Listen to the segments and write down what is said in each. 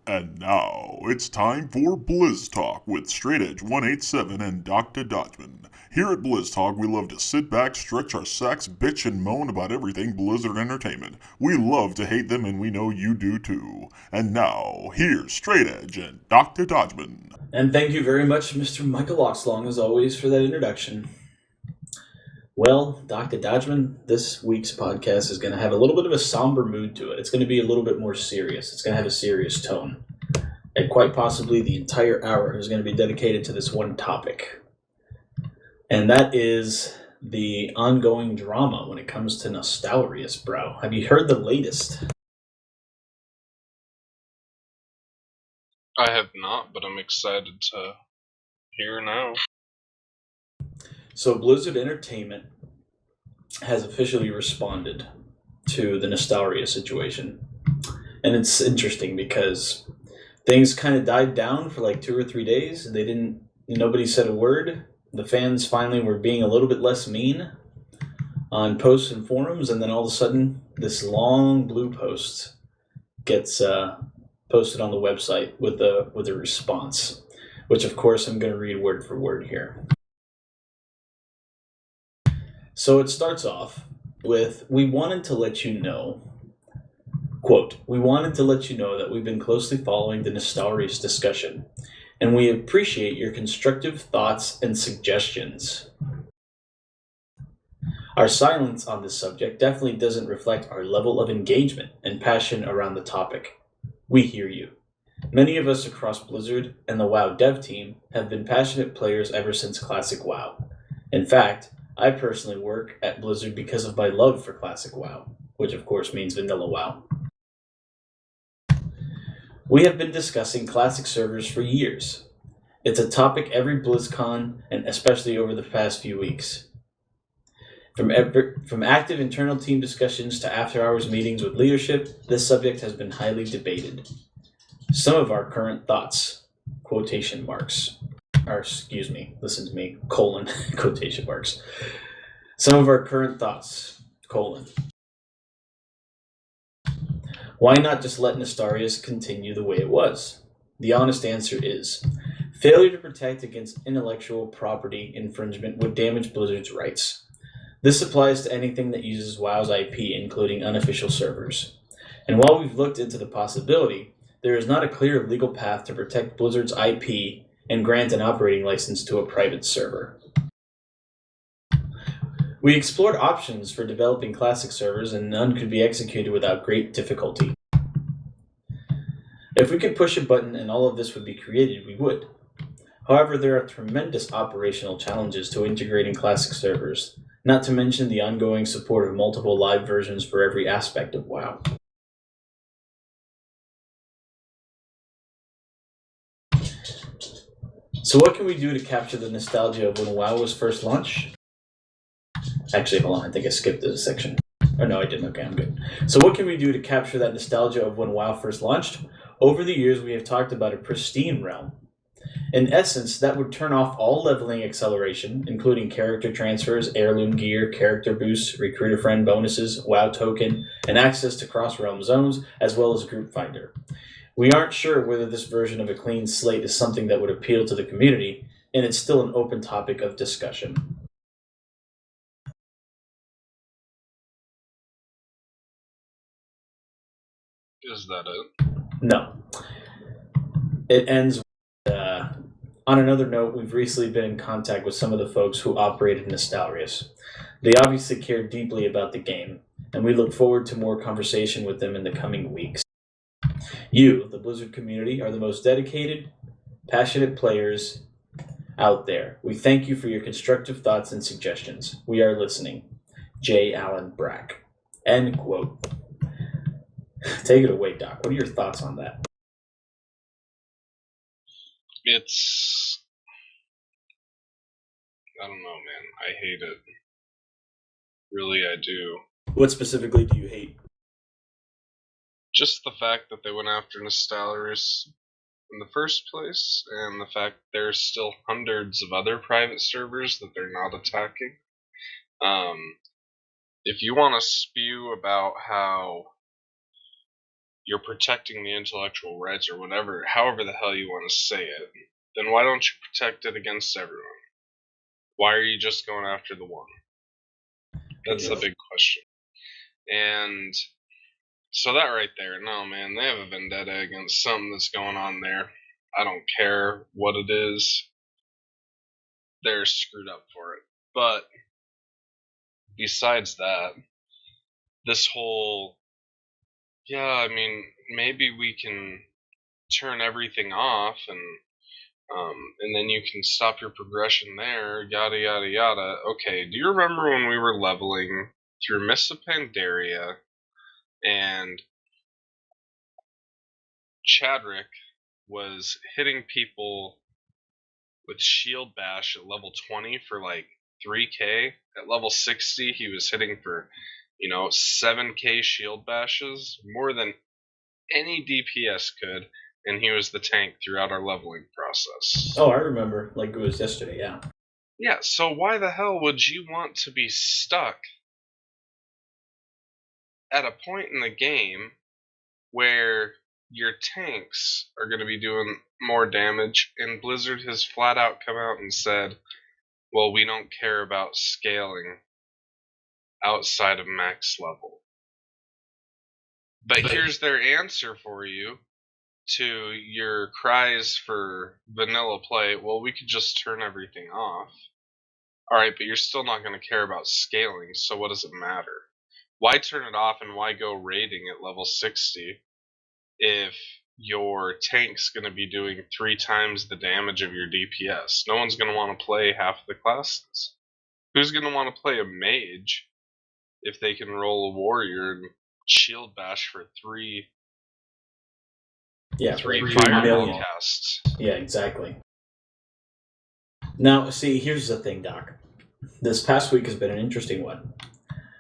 And now it's time for Blizz Talk with Straight Edge 187 and Docta Dodgeman. Here at Blizz Talk, we love to sit back, stretch our sacks, bitch, and moan about everything Blizzard Entertainment. We love to hate them, and we know you do too. And now, here's Straight Edge and Docta Dodgeman. And thank you very much, Mr. Michael Oxlong, as always, for that introduction. Well, Dr. Dodgeman, this week's podcast is going to have a little bit of a somber mood to it. It's going to be a little bit more serious. It's going to have a serious tone. And quite possibly the entire hour is going to be dedicated to this one topic. And that is the ongoing drama when it comes to Nostalrius, bro. Have you heard the latest? I have not, but I'm excited to hear now. So Blizzard Entertainment has officially responded to the Nostalria situation. And it's interesting because things kind of died down for like 2 or 3 days. Nobody said a word. The fans finally were being a little bit less mean on posts and forums, and then all of a sudden this long blue post gets posted on the website with a response, which of course I'm going to read word for word here. So it starts off with, we wanted to let you know, quote, we wanted to let you know that we've been closely following the Nostalrius discussion, and we appreciate your constructive thoughts and suggestions. Our silence on this subject definitely doesn't reflect our level of engagement and passion around the topic. We hear you. Many of us across Blizzard and the WoW dev team have been passionate players ever since Classic WoW. In fact, I personally work at Blizzard because of my love for Classic WoW, which of course means Vanilla WoW. We have been discussing Classic servers for years. It's a topic every BlizzCon, and especially over the past few weeks. From active internal team discussions to after-hours meetings with leadership, this subject has been highly debated. Some of our current thoughts, quotation marks, listen to me, colon, quotation marks. Some of our current thoughts, colon. Why not just let Nostalrius continue the way it was? The honest answer is, failure to protect against intellectual property infringement would damage Blizzard's rights. This applies to anything that uses WoW's IP, including unofficial servers. And while we've looked into the possibility, there is not a clear legal path to protect Blizzard's IP and grant an operating license to a private server. We explored options for developing Classic servers, and none could be executed without great difficulty. If we could push a button and all of this would be created, we would. However, there are tremendous operational challenges to integrating Classic servers, not to mention the ongoing support of multiple live versions for every aspect of WoW. So what can we do to capture the nostalgia of when WoW was first launched? Actually, hold on, I think I skipped this section. Oh no, I didn't, okay, I'm good. So what can we do to capture that nostalgia of when WoW first launched? Over the years, we have talked about a pristine realm. In essence, that would turn off all leveling acceleration, including character transfers, heirloom gear, character boosts, recruiter friend bonuses, WoW token, and access to cross-realm zones, as well as group finder. We aren't sure whether this version of a clean slate is something that would appeal to the community, and it's still an open topic of discussion. Is that it? No. It ends with, on another note, we've recently been in contact with some of the folks who operated Nostalrius. They obviously care deeply about the game, and we look forward to more conversation with them in the coming weeks. You, the Blizzard community, are the most dedicated, passionate players out there. We thank you for your constructive thoughts and suggestions. We are listening. J. Allen Brack. End quote. Take it away, Doc. What are your thoughts on that? I don't know, man. I hate it. Really, I do. What specifically do you hate? Just the fact that they went after Nostalrius in the first place, and the fact there's still hundreds of other private servers that they're not attacking. If you want to spew about how you're protecting the intellectual rights or whatever, however the hell you want to say it, then why don't you protect it against everyone? Why are you just going after the one? That's the big question. And so that right there, no, man, they have a vendetta against something that's going on there. I don't care what it is. They're screwed up for it. But besides that, this whole, yeah, I mean, maybe we can turn everything off and then you can stop your progression there, yada yada yada. Okay, do you remember when we were leveling through Mists of Pandaria and Chadrick was hitting people with Shield Bash at level 20 for like 3k? At level 60 he was hitting for, 7k Shield Bashes, more than any DPS could, and he was the tank throughout our leveling process. Oh, I remember, like it was yesterday, yeah. Yeah, so why the hell would you want to be stuck at a point in the game where your tanks are going to be doing more damage, and Blizzard has flat out come out and said, well, we don't care about scaling outside of max level. But here's their answer for you to your cries for vanilla play. Well, we could just turn everything off. Alright, but you're still not going to care about scaling, so what does it matter? Why turn it off and why go raiding at level 60 if your tank's going to be doing 3 times the damage of your DPS? No one's going to want to play half the classes. Who's going to want to play a mage if they can roll a warrior and shield bash for 3 fireball casts? Yeah, exactly. Now, see, here's the thing, Doc. This past week has been an interesting one.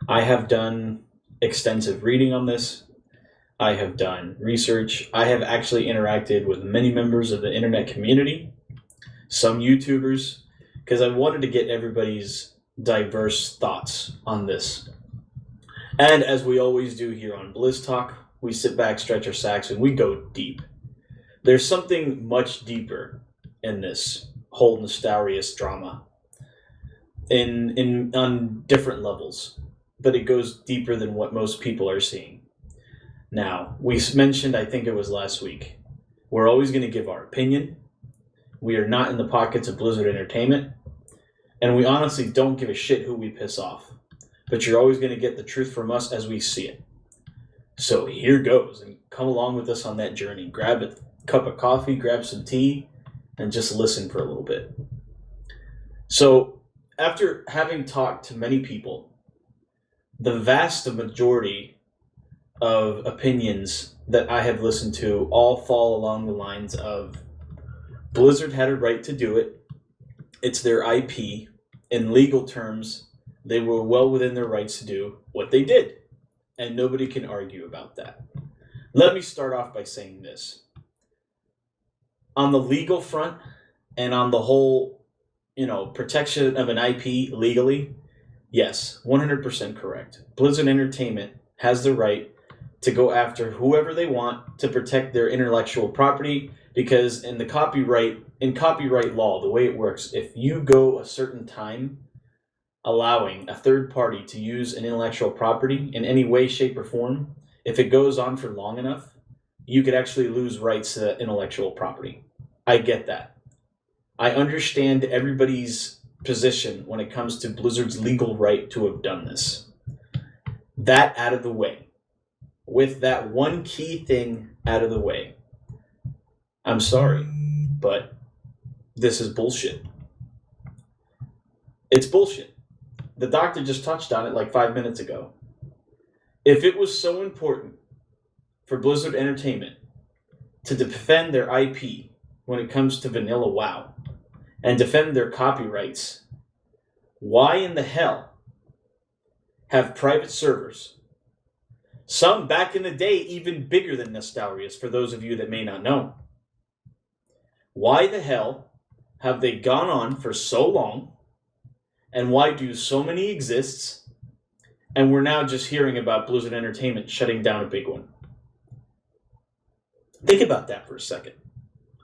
I have done extensive reading on this. I have done research. I have actually interacted with many members of the internet community, some YouTubers, because I wanted to get everybody's diverse thoughts on this. And as we always do here on Blizz Talk, we sit back, stretch our sacks, and we go deep. There's something much deeper in this whole Nostalrius drama on different levels, but it goes deeper than what most people are seeing. Now, we mentioned, I think it was last week, we're always going to give our opinion. We are not in the pockets of Blizzard Entertainment, and we honestly don't give a shit who we piss off. But you're always going to get the truth from us as we see it. So here goes, and come along with us on that journey. Grab a cup of coffee, grab some tea, and just listen for a little bit. So, after having talked to many people, the vast majority of opinions that I have listened to all fall along the lines of Blizzard had a right to do it. It's their IP. In legal terms, they were well within their rights to do what they did. And nobody can argue about that. Let me start off by saying this. On the legal front and on the whole, protection of an IP legally, yes, 100% correct. Blizzard Entertainment has the right to go after whoever they want to protect their intellectual property, because in copyright law, the way it works, if you go a certain time allowing a third party to use an intellectual property in any way, shape, or form, if it goes on for long enough, you could actually lose rights to that intellectual property. I get that. I understand everybody's position when it comes to Blizzard's legal right to have done this. That out of the way. With that one key thing out of the way, I'm sorry, but this is bullshit. It's bullshit. The doctor just touched on it like 5 minutes ago. If it was so important for Blizzard Entertainment to defend their IP when it comes to vanilla WoW and defend their copyrights, why in the hell have private servers, some back in the day even bigger than Nostalrius, for those of you that may not know, why the hell have they gone on for so long, and why do so many exist, and we're now just hearing about Blizzard Entertainment shutting down a big one? Think about that for a second.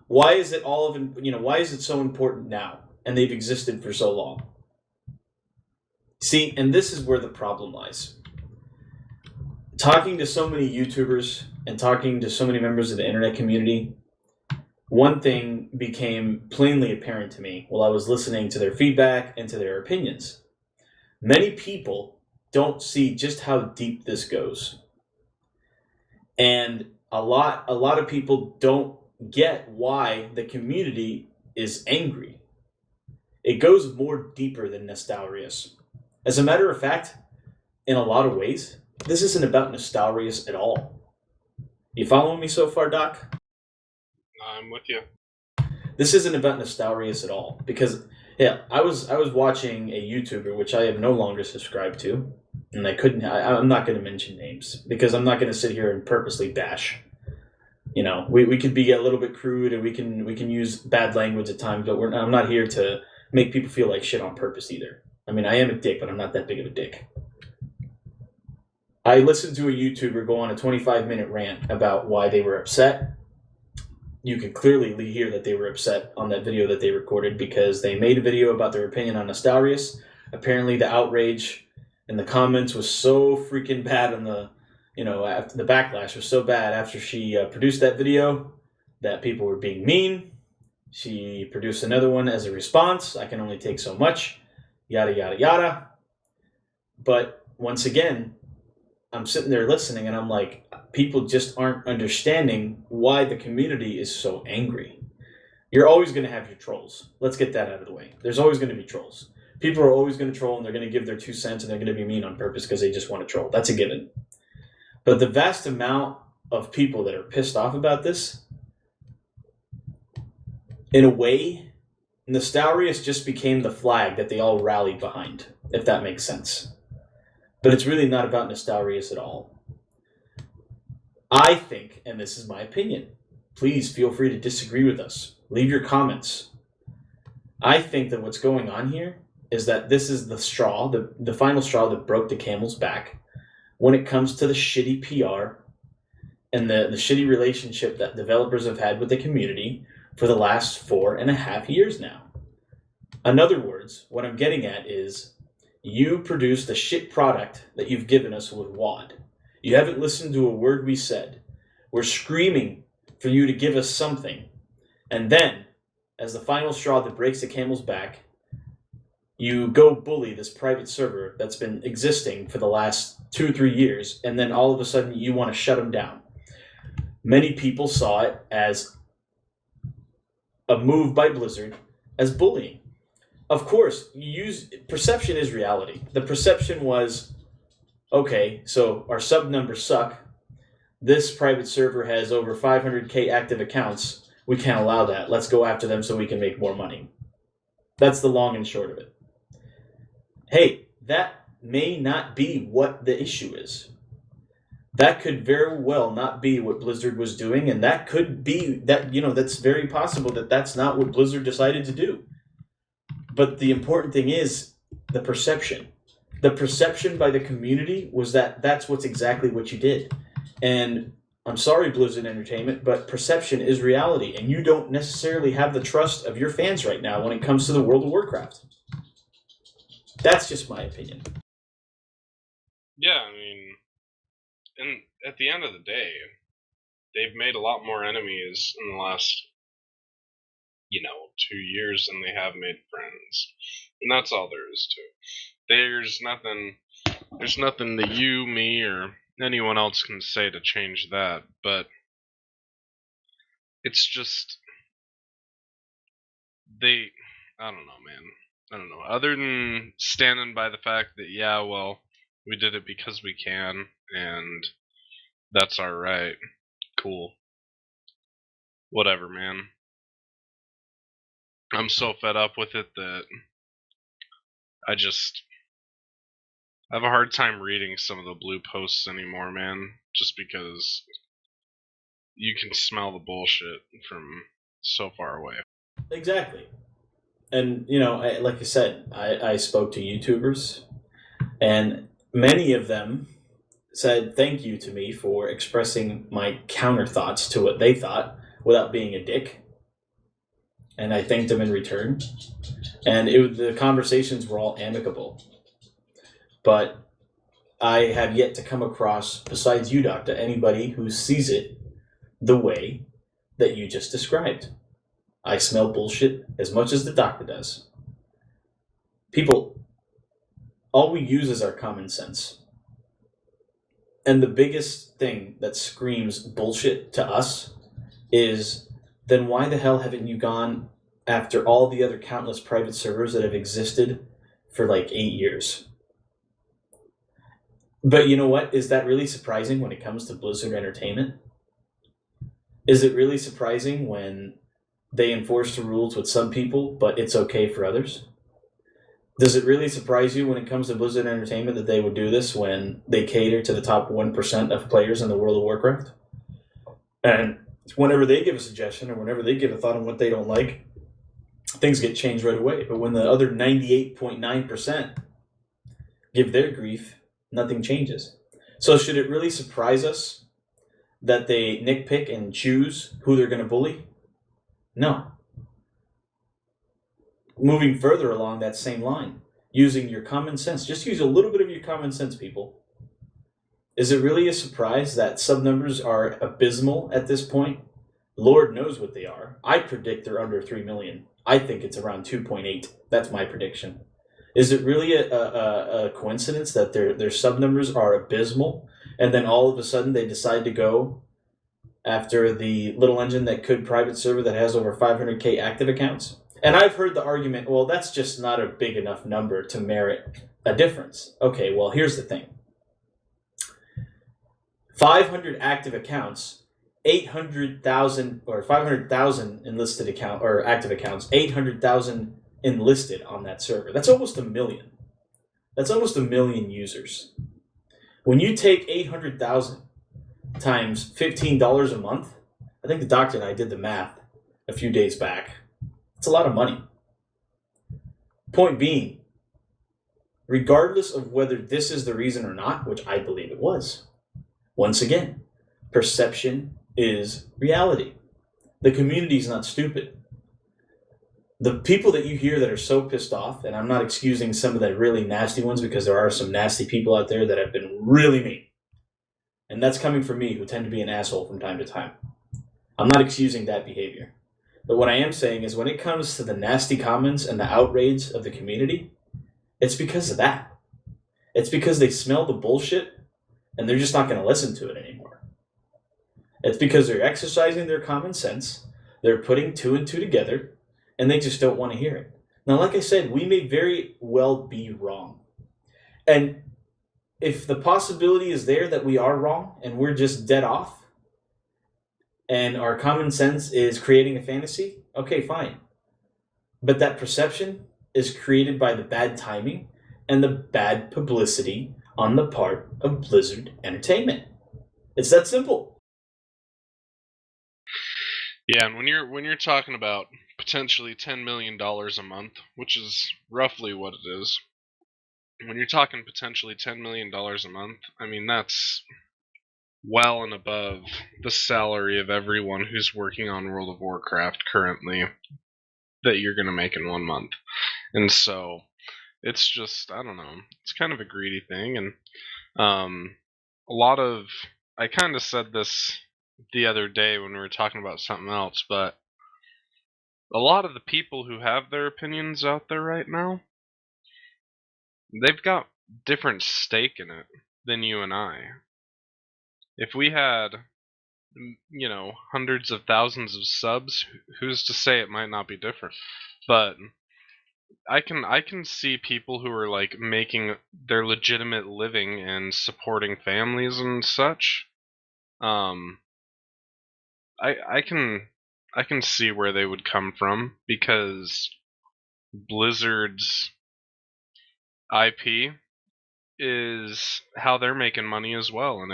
Why is it why is it so important now? And they've existed for so long. See, and this is where the problem lies. Talking to so many YouTubers and talking to so many members of the internet community, one thing became plainly apparent to me while I was listening to their feedback and to their opinions. Many people don't see just how deep this goes. And a lot of people don't get why the community is angry. It goes more deeper than Nostalrius. As a matter of fact, in a lot of ways, this isn't about Nostalrius at all. You following me so far, Doc? I'm with you. This isn't about Nostalrius at all. Because, yeah, I was watching a YouTuber, which I have no longer subscribed to, and I'm not going to mention names, because I'm not going to sit here and purposely bash. You know, we could be a little bit crude, and we can use bad language at times, but I'm not here to make people feel like shit on purpose either. I mean, I am a dick, but I'm not that big of a dick. I listened to a YouTuber go on a 25-minute rant about why they were upset. You could clearly hear that they were upset on that video that they recorded because they made a video about their opinion on Nostalrius. Apparently, the outrage in the comments was so freaking bad on after the backlash was so bad after she produced that video that people were being mean. She produced another one as a response. I can only take so much. Yada, yada, yada. But once again, I'm sitting there listening and I'm like, people just aren't understanding why the community is so angry. You're always going to have your trolls. Let's get that out of the way. There's always going to be trolls. People are always going to troll and they're going to give their 2 cents and they're going to be mean on purpose because they just want to troll. That's a given. But the vast amount of people that are pissed off about this, in a way, Nostalrius just became the flag that they all rallied behind, if that makes sense. But it's really not about Nostalrius at all. I think, and this is my opinion, please feel free to disagree with us. Leave your comments. I think that what's going on here is that this is the straw, the final straw that broke the camel's back when it comes to the shitty PR and the shitty relationship that developers have had with the community for the last 4.5 years now. In other words, what I'm getting at is you produced a shit product that you've given us with WAD. You haven't listened to a word we said. We're screaming for you to give us something. And then, as the final straw that breaks the camel's back, you go bully this private server that's been existing for the last 2 or 3 years, and then all of a sudden you want to shut them down. Many people saw it as a move by Blizzard as bullying. Of course, perception is reality. The perception was, okay, so our sub numbers suck. This private server has over 500k active accounts. We can't allow that. Let's go after them so we can make more money. That's the long and short of it. Hey, that may not be what the issue is. That could very well not be what Blizzard was doing, and that could be that, that's very possible that that's not what Blizzard decided to do. But the important thing is the perception. The perception by the community was that that's exactly what you did. And I'm sorry, Blizzard Entertainment, but perception is reality, and you don't necessarily have the trust of your fans right now when it comes to the World of Warcraft. That's just my opinion. Yeah, I mean, and at the end of the day, they've made a lot more enemies in the last, 2 years than they have made friends. And that's all there is to it. There's nothing that you, me, or anyone else can say to change that, but it's just, I don't know, man. I don't know. Other than standing by the fact that, yeah, well, we did it because we can, and that's our right. Cool. Whatever, man. I'm so fed up with it that I have a hard time reading some of the blue posts anymore, man. Just because you can smell the bullshit from so far away. Exactly. And, like I said, I spoke to YouTubers, and many of them said thank you to me for expressing my counter thoughts to what they thought without being a dick. And I thanked them in return. And the conversations were all amicable. But I have yet to come across, besides you, Doctor, anybody who sees it the way that you just described. I smell bullshit as much as the Doctor does. People, all we use is our common sense. And the biggest thing that screams bullshit to us is, then why the hell haven't you gone after all the other countless private servers that have existed for like 8 years? But you know what? Is that really surprising when it comes to Blizzard Entertainment? Is it really surprising when they enforce the rules with some people, but it's okay for others? Does it really surprise you when it comes to Blizzard Entertainment that they would do this when they cater to the top 1% of players in the World of Warcraft? And whenever they give a suggestion or whenever they give a thought on what they don't like, things get changed right away. But when the other 98.9% give their grief, nothing changes. So should it really surprise us that they nitpick and choose who they're going to bully? No. Moving further along that same line, using your common sense. Just use a little bit of your common sense, people. Is it really a surprise that sub numbers are abysmal at this point? Lord knows what they are. I predict they're under 3 million. I think it's around 2.8. That's my prediction. Is it really a coincidence that their sub numbers are abysmal, and then all of a sudden they decide to go after the little engine that could private server that has over 500k active accounts? And I've heard the argument, well, that's just not a big enough number to merit a difference. Okay, well, here's the thing. 500 active accounts, 800,000 or 500,000 enlisted account or active accounts, 800,000 enlisted on that server. That's almost a million. That's almost a million users. When you take 800,000 times $15 a month, I think the Doctor and I did the math a few days back. It's a lot of money. Point being, regardless of whether this is the reason or not, which I believe it was, once again, perception is reality. The community is not stupid. The people that you hear that are so pissed off, and I'm not excusing some of the really nasty ones because there are some nasty people out there that have been really mean. And that's coming from me, who tend to be an asshole from time to time. I'm not excusing that behavior. But what I am saying is when it comes to the nasty comments and the outrage of the community, it's because of that. It's because they smell the bullshit and they're just not going to listen to it anymore. It's because they're exercising their common sense, they're putting two and two together, and they just don't want to hear it. Now, like I said, we may very well be wrong. And if the possibility is there that we are wrong and we're just dead off, and our common sense is creating a fantasy, okay, fine. But that perception is created by the bad timing and the bad publicity on the part of Blizzard Entertainment. It's that simple. Yeah, and when you're talking about potentially $10 million a month, which is roughly what it is, when you're talking potentially $10 million a month, I mean, that's well and above the salary of everyone who's working on World of Warcraft currently that you're going to make in 1 month. And so it's just, I don't know, it's kind of a greedy thing. And a lot of, I kind of said this the other day when we were talking about something else, but a lot of the people who have their opinions out there right now, they've got different stake in it than you and I. If we had, you know, hundreds of thousands of subs, who's to say it might not be different? But I can see people who are like making their legitimate living and supporting families and such. I can see where they would come from because Blizzard's IP is how they're making money as well. And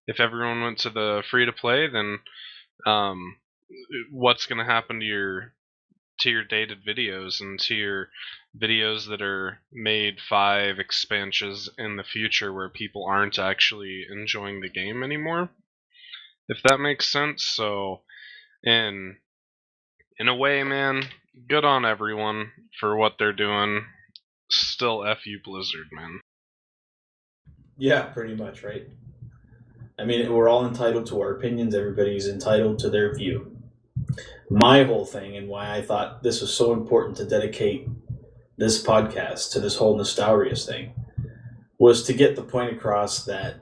if everyone went to the free to play, then what's going to happen to to your dated videos and to your videos that are made 5 expansions in the future where people aren't actually enjoying the game anymore, if that makes sense. So in a way, man, good on everyone for what they're doing. Still F you Blizzard, man. Yeah, pretty much, right? I mean, we're all entitled to our opinions. Everybody's entitled to their view. My whole thing, and why I thought this was so important to dedicate this podcast to this whole Nostalrius thing, was to get the point across that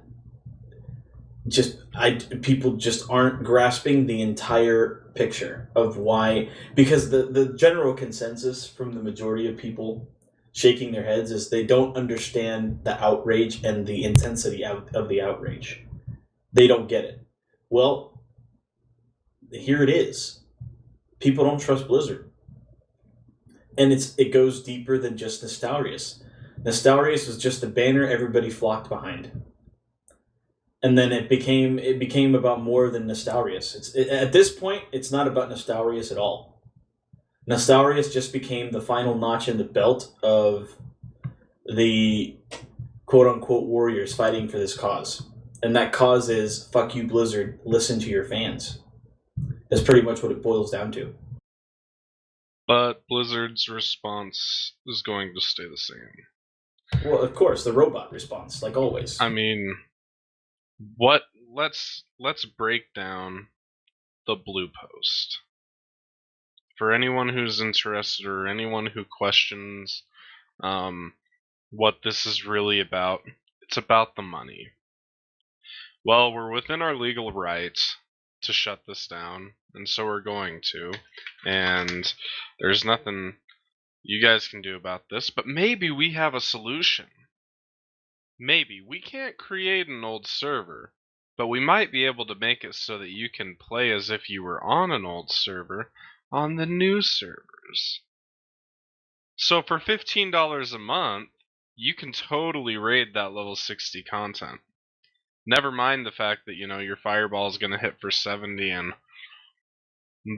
people just aren't grasping the entire picture of why, because the general consensus from the majority of people shaking their heads is they don't understand the outrage and the intensity of the outrage. They don't get it. Well, here it is. People don't trust Blizzard. And it goes deeper than just Nostalrius. Nostalrius was just a banner everybody flocked behind. And then it became about more than Nostalrius. At this point, it's not about Nostalrius at all. Nostalrius just became the final notch in the belt of the quote-unquote warriors fighting for this cause. And that cause is, fuck you, Blizzard, listen to your fans. That's pretty much what it boils down to. But Blizzard's response is going to stay the same. Well, of course, the robot response, like always. I mean, let's break down the blue post. For anyone who's interested or anyone who questions what this is really about, it's about the money. Well, we're within our legal rights to shut this down, and so we're going to. And there's nothing you guys can do about this, but maybe we have a solution. Maybe. We can't create an old server, but we might be able to make it so that you can play as if you were on an old server on the new servers. So for $15 a month, you can totally raid that level 60 content. Never mind the fact that, your fireball is going to hit for 70 and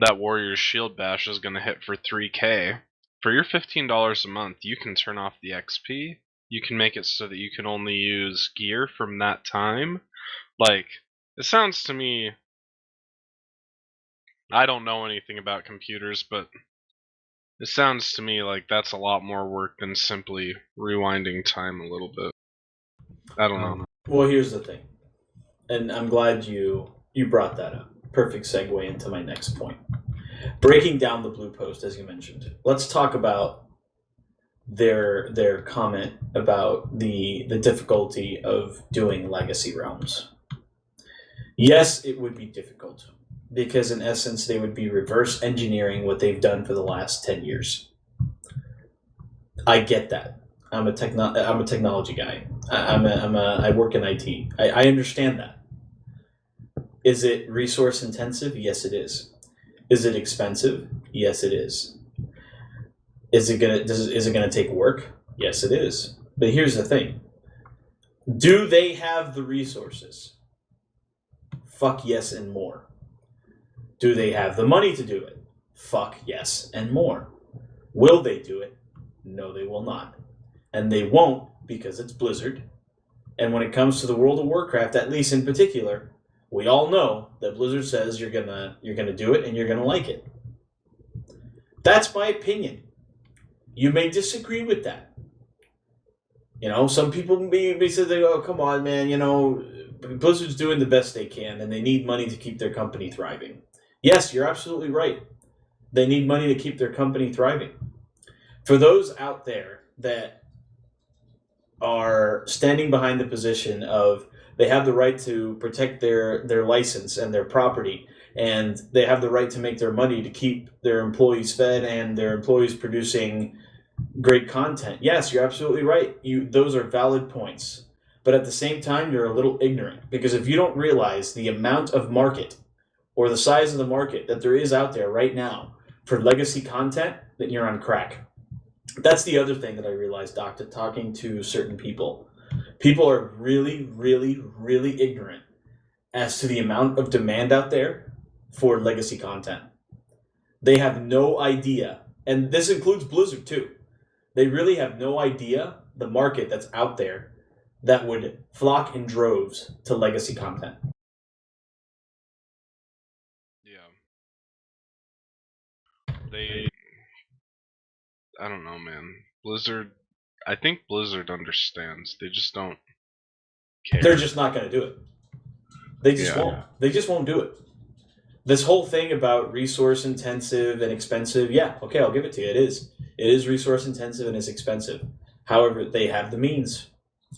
that warrior's shield bash is going to hit for 3k. For your $15 a month, you can turn off the XP. You can make it so that you can only use gear from that time. Like, it sounds to me, I don't know anything about computers, but it sounds to me like that's a lot more work than simply rewinding time a little bit. I don't know. Well, here's the thing. And I'm glad you brought that up. Perfect segue into my next point. Breaking down the blue post, as you mentioned. Let's talk about their comment about the difficulty of doing Legacy Realms. Yes, it would be difficult, because in essence they would be reverse engineering what they've done for the last 10 years. I get that. I'm a technology guy. I work in IT. I understand that. Is it resource intensive? Yes, it is. Is it expensive? Yes, it is. Is it gonna take work? Yes, it is. But here's the thing. Do they have the resources? Fuck yes and more. Do they have the money to do it? Fuck yes and more. Will they do it? No, they will not. And they won't, because it's Blizzard. And when it comes to the World of Warcraft, at least in particular, we all know that Blizzard says you're gonna do it and you're gonna like it. That's my opinion. You may disagree with that. Some people may say, "Oh, come on, man. Blizzard's doing the best they can, and they need money to keep their company thriving." Yes, you're absolutely right. They need money to keep their company thriving. For those out there that are standing behind the position of they have the right to protect their license and their property, and they have the right to make their money to keep their employees fed and their employees producing great content. Yes, you're absolutely right. Those are valid points. But at the same time, you're a little ignorant, because if you don't realize the amount of market or the size of the market that there is out there right now for legacy content, then you're on crack. That's the other thing that I realized, Docta, talking to certain people. People are really, really, really ignorant as to the amount of demand out there for legacy content. They have no idea And this includes Blizzard too. They really have no idea the market that's out there that would flock in droves to legacy content. Yeah. I don't know, man. Blizzard, I think Blizzard understands. They just don't care. They're just not going to do it. They just won't. They just won't do it. This whole thing about resource intensive and expensive, yeah, okay, I'll give it to you. It is. It is resource intensive and it's expensive. However, they have the means.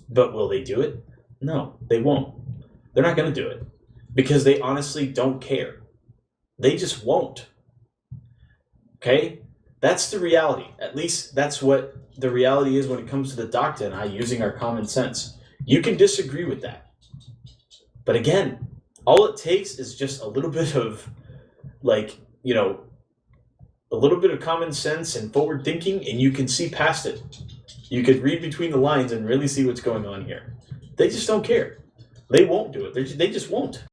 But will they do it? No, they won't. They're not going to do it. Because they honestly don't care. They just won't. Okay? That's the reality. At least that's what the reality is when it comes to the Docta and I using our common sense. You can disagree with that. But again, all it takes is just a little bit of, a little bit of common sense and forward thinking, and you can see past it. You could read between the lines and really see what's going on here. They just don't care. They won't do it. They just won't.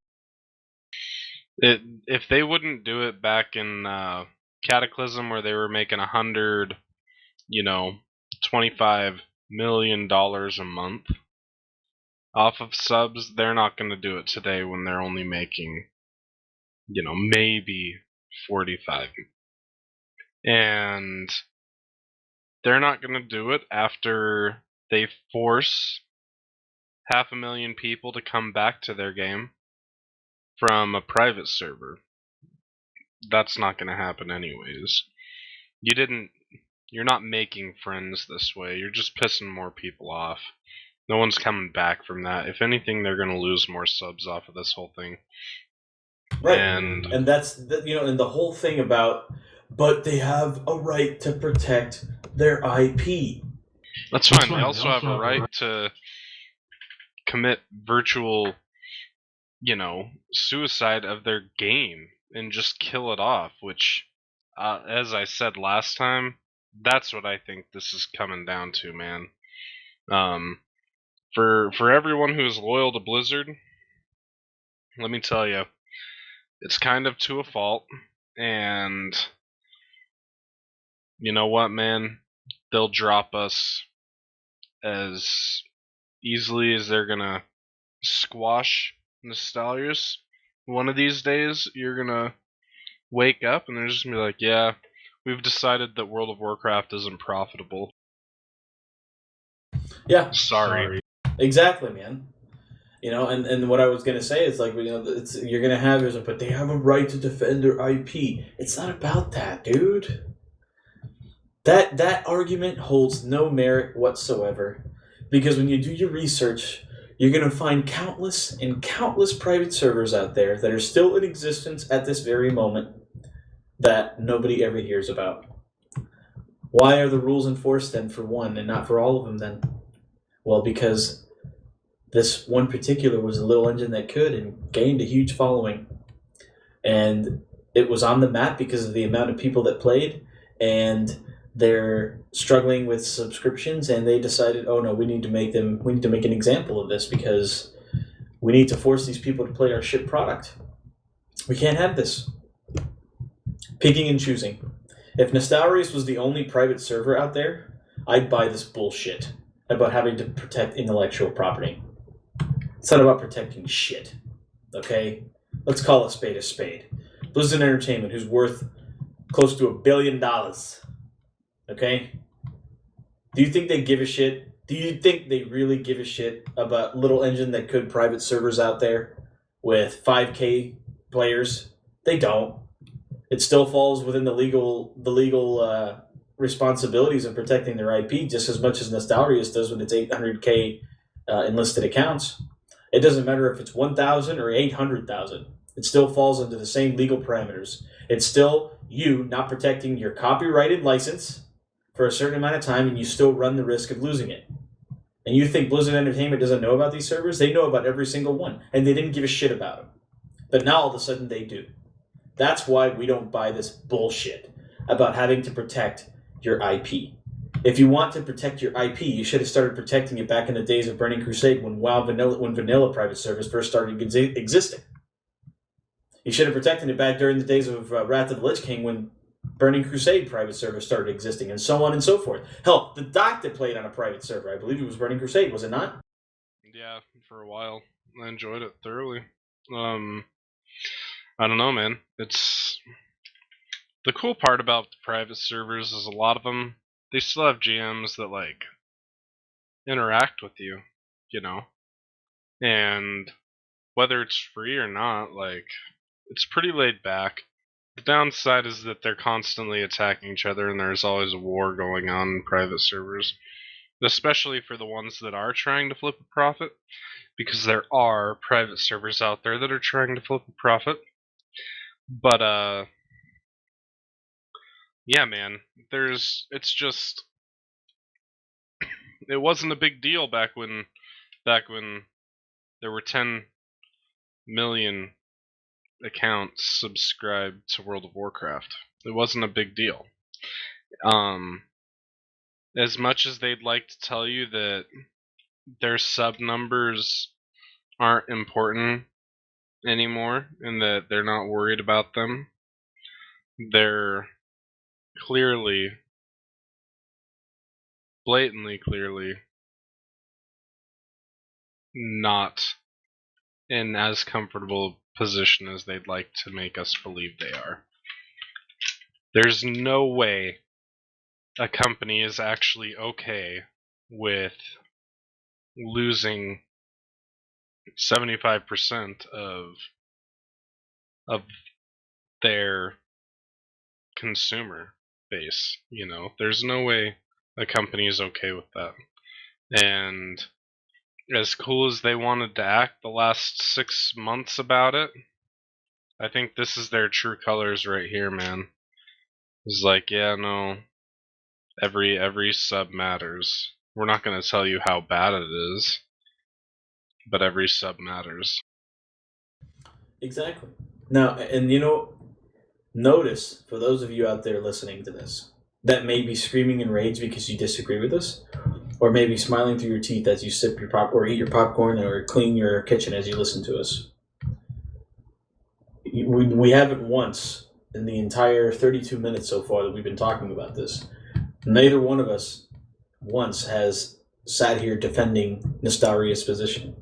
If they wouldn't do it back in Cataclysm where they were making $125 million a month off of subs, they're not going to do it today when they're only making, maybe 45. And they're not going to do it after they force 500,000 people to come back to their game from a private server. That's not going to happen anyways. You're not making friends this way. You're just pissing more people off. No one's coming back from that. If anything, they're going to lose more subs off of this whole thing. Right. And that's, and the whole thing about, but they have a right to protect their IP. That's fine. They also have a right to commit virtual, suicide of their game and just kill it off, which, as I said last time, that's what I think this is coming down to, man. For everyone who is loyal to Blizzard, let me tell you, it's kind of to a fault, and you know what, man? They'll drop us as easily as they're gonna squash Nostalrius. One of these days, you're gonna wake up and they're just gonna be like, yeah, we've decided that World of Warcraft isn't profitable. Yeah. Sorry. Exactly, man. And what I was gonna say is you're gonna have but they have a right to defend their IP. It's not about that, dude. That argument holds no merit whatsoever, because when you do your research, you're gonna find countless private servers out there that are still in existence at this very moment that nobody ever hears about. Why are the rules enforced then for one and not for all of them then? Well, because this one particular was a little engine that could and gained a huge following. And it was on the map because of the amount of people that played, and they're struggling with subscriptions, and they decided, oh no, we need to make an example of this because we need to force these people to play our shit product. We can't have this. Picking and choosing. If Nostalrius was the only private server out there, I'd buy this bullshit about having to protect intellectual property. It's not about protecting shit, okay? Let's call a spade a spade. Blizzard Entertainment, who's worth close to $1 billion, okay? Do you think they give a shit? Do you think they really give a shit about little engine that could private servers out there with 5K players? They don't. It still falls within the legal responsibilities of protecting their IP just as much as Nostalrius does with its 800K enlisted accounts. It doesn't matter if it's 1,000 or 800,000. It still falls under the same legal parameters. It's still you not protecting your copyrighted license for a certain amount of time, and you still run the risk of losing it. And you think Blizzard Entertainment doesn't know about these servers? They know about every single one, and they didn't give a shit about them. But now all of a sudden they do. That's why we don't buy this bullshit about having to protect your IP. If you want to protect your IP, you should have started protecting it back in the days of Burning Crusade when vanilla private servers first started existing. You should have protected it back during the days of Wrath of the Lich King when Burning Crusade private server started existing, and so on and so forth. Hell, the Docta played on a private server. I believe it was Burning Crusade, was it not? Yeah, for a while. I enjoyed it thoroughly. I don't know, man. It's the cool part about the private servers is a lot of them, they still have GMs that like interact with you, you know? And whether it's free or not, like, it's pretty laid back. The downside is that they're constantly attacking each other and there's always a war going on in private servers. Especially for the ones that are trying to flip a profit. Because there are private servers out there that are trying to flip a profit. But, yeah, man, it's just, it wasn't a big deal back when there were 10 million accounts subscribed to World of Warcraft. It wasn't a big deal. As much as they'd like to tell you that their sub numbers aren't important anymore and that they're not worried about them, they're clearly, blatantly clearly, not in as comfortable position as they'd like to make us believe they are. There's no way a company is actually okay with losing 75% of their consumer base, you know? There's no way a company is okay with that. And as cool as they wanted to act the last 6 months about it, I think this is their true colors right here, man. It's like, yeah, no, every sub matters. We're not going to tell you how bad it is, but every sub matters. Exactly. Now, and you know, notice, for those of you out there listening to this, that may be screaming in rage because you disagree with us, or maybe smiling through your teeth as you sip your pop or eat your popcorn or clean your kitchen as you listen to us. We haven't once in the entire 32 minutes so far that we've been talking about this. Neither one of us once has sat here defending Nostalrius' position.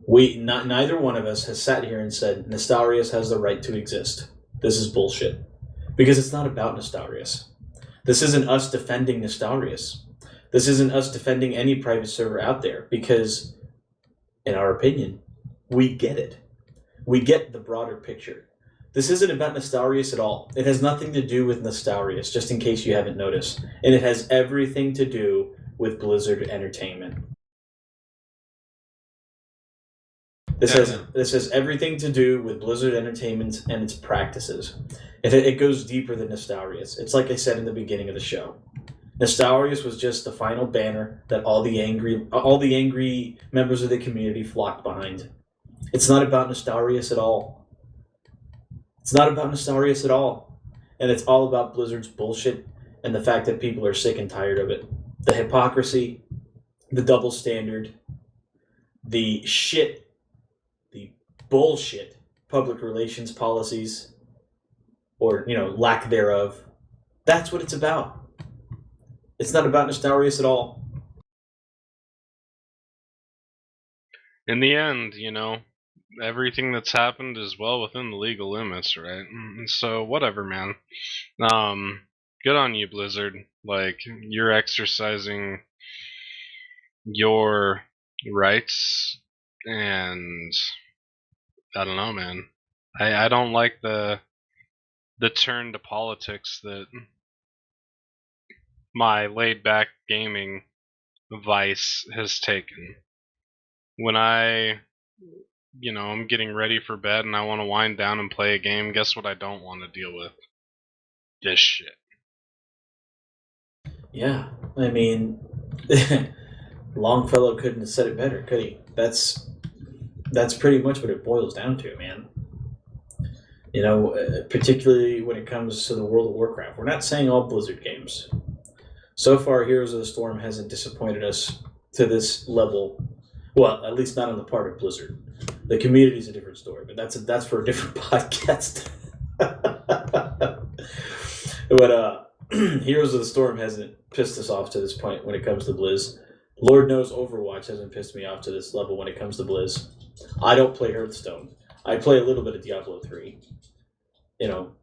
Neither one of us has sat here and said Nostalrius has the right to exist. This is bullshit. Because it's not about Nostalrius. This isn't us defending Nostalrius. This isn't us defending any private server out there because, in our opinion, we get it. We get the broader picture. This isn't about Nostalrius at all. It has nothing to do with Nostalrius, just in case you haven't noticed. And it has everything to do with Blizzard Entertainment. This has everything to do with Blizzard Entertainment and its practices. It goes deeper than Nostalrius. It's like I said in the beginning of the show. Nostalrius was just the final banner that all the angry members of the community flocked behind. It's not about Nostalrius at all. It's not about Nostalrius at all. And it's all about Blizzard's bullshit and the fact that people are sick and tired of it. The hypocrisy, the double standard, the bullshit public relations policies, or, lack thereof. That's what it's about. It's not about Nostalrius at all. In the end, everything that's happened is well within the legal limits, right? And so, whatever, man. Good on you, Blizzard. Like, you're exercising your rights, and I don't know, man. I don't like the turn to politics that my laid-back gaming vice has taken. When I'm getting ready for bed and I want to wind down and play a game, guess what I don't want to deal with? This shit. Yeah, I mean, Longfellow couldn't have said it better, could he? That's pretty much what it boils down to, man. Particularly when it comes to the World of Warcraft. We're not saying all Blizzard games. So far, Heroes of the Storm hasn't disappointed us to this level. Well, at least not on the part of Blizzard. The community is a different story, but that's for a different podcast. But Heroes of the Storm hasn't pissed us off to this point when it comes to Blizz. Lord knows Overwatch hasn't pissed me off to this level when it comes to Blizz. I don't play Hearthstone. I play a little bit of Diablo 3. You know,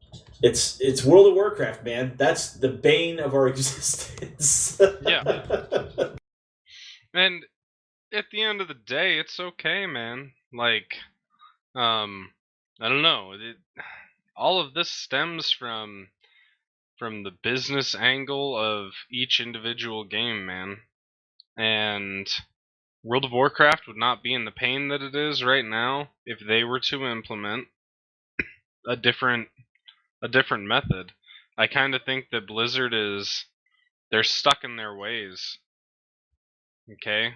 it's World of Warcraft, man. That's the bane of our existence. Yeah. And at the end of the day, it's okay, man. Like, I don't know. All of this stems from the business angle of each individual game, man. And World of Warcraft would not be in the pain that it is right now if they were to implement a different method. I kind of think that Blizzard they're stuck in their ways. Okay?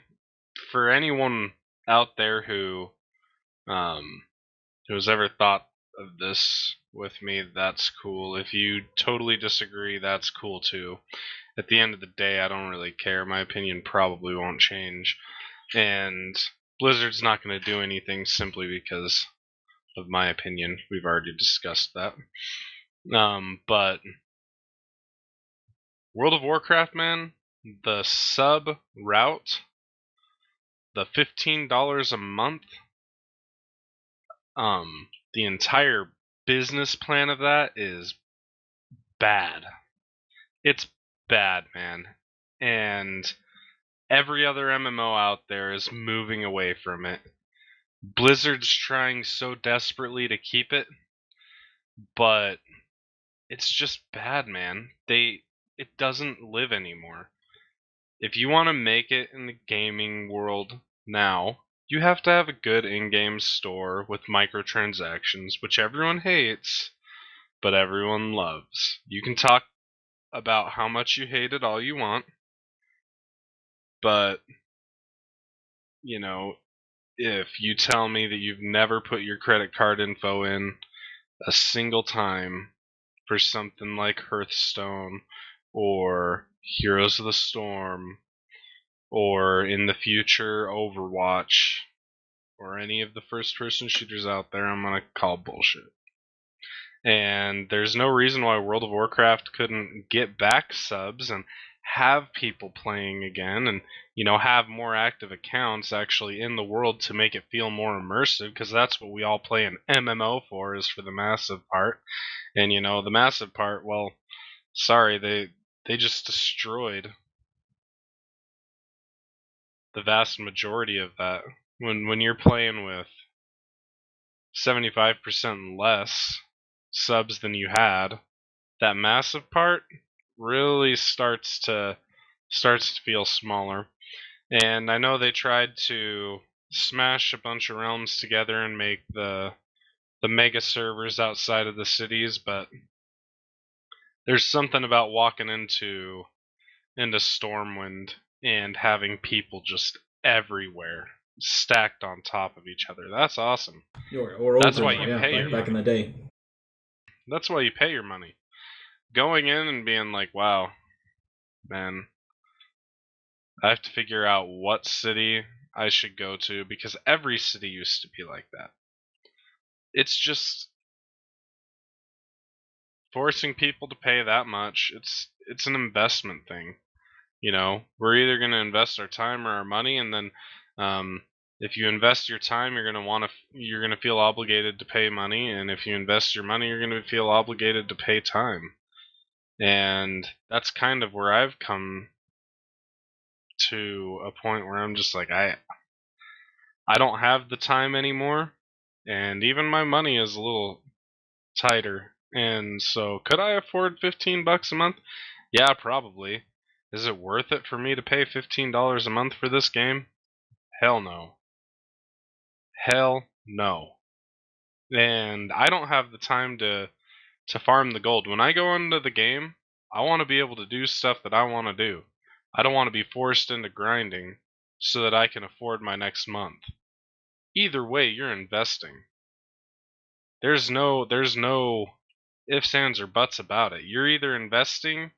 For anyone out there who who's ever thought of this with me, that's cool. If you totally disagree, that's cool too. At the end of the day, I don't really care. My opinion probably won't change. And Blizzard's not going to do anything simply because of my opinion. We've already discussed that. But World of Warcraft, man, the sub route, the $15 a month, the entire business plan of that is bad. It's bad, man. And every other MMO out there is moving away from it. Blizzard's trying so desperately to keep it, but it's just bad, man. It doesn't live anymore. If you want to make it in the gaming world now, you have to have a good in-game store with microtransactions, which everyone hates, but everyone loves. You can talk about how much you hate it all you want, but, you know, if you tell me that you've never put your credit card info in a single time for something like Hearthstone or Heroes of the Storm or in the future Overwatch or any of the first person shooters out there, I'm going to call bullshit. And there's no reason why World of Warcraft couldn't get back subs and have people playing again and, you know, have more active accounts actually in the world to make it feel more immersive, because that's what we all play an MMO for, is for the massive part. And, you know, the massive part, well, sorry, they just destroyed the vast majority of that. When you're playing with 75% less subs than you had, that massive part really starts to feel smaller. And I know they tried to smash a bunch of realms together and make the mega servers outside of the cities, but there's something about walking into Stormwind and having people just everywhere, stacked on top of each other. That's awesome. Or That's Overlord, why you pay your back in the day. That's why you pay your money. Going in and being like, wow, man, I have to figure out what city I should go to, because every city used to be like that. It's just forcing people to pay that much. It's an investment thing. You know, we're either going to invest our time or our money, and then if you invest your time, you're going to feel obligated to pay money, and if you invest your money, you're going to feel obligated to pay time. And that's kind of where I've come to a point where I'm just like, I don't have the time anymore, and even my money is a little tighter. And so, could I afford $15 a month? Yeah, probably. Is it worth it for me to pay $15 a month for this game? Hell no. Hell no. And I don't have the time to farm the gold. When I go into the game, I want to be able to do stuff that I want to do. I don't want to be forced into grinding so that I can afford my next month. Either way, you're investing. There's no ifs, ands, or buts about it. You're either investing